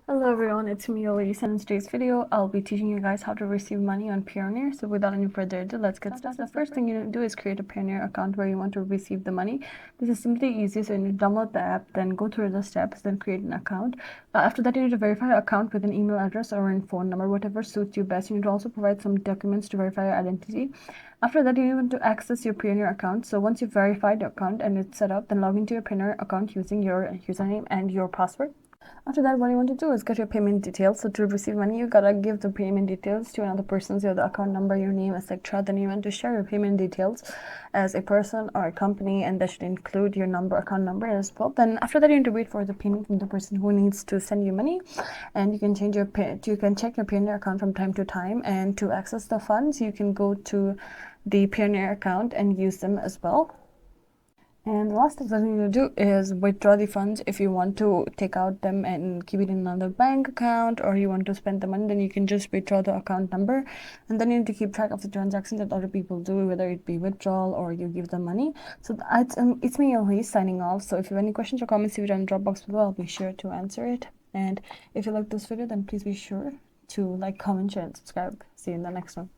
Hello everyone, it's me Elise, and in today's video I'll be teaching you guys how to receive money on Payoneer. So without any further ado, let's get started. The first thing you need to do is create a Payoneer account where you want to receive the money. This is simply easy, so you need to download the app, then go through the steps, then create an account. After that, you need to verify your account with an email address or a phone number, whatever suits you best. You need to also provide some documents to verify your identity. After that, you need to access your Payoneer account. So once you've verified your account and it's set up, then log into your Payoneer account using your username and your password. After that, what you want to do is get your payment details. So to receive money, you gotta give the payment details to another person, so the account number, your name, etc. Then you want to share your payment details as a person or a company, and that should include your account number as well. Then after that, you need to wait for the payment from the person who needs to send you money, and you can check your Payoneer account from time to time. And to access the funds, you can go to the Payoneer account and use them as well. And the last thing that you need to do is withdraw the funds. If you want to take out them and keep it in another bank account, or you want to spend the money, then you can just withdraw the account number. And then you need to keep track of the transactions that other people do, whether it be withdrawal or you give them money. So it's me, Elise, signing off. So if you have any questions or comments, leave it in the Dropbox below. I'll be sure to answer it. And if you like this video, then please be sure to like, comment, share, and subscribe. See you in the next one.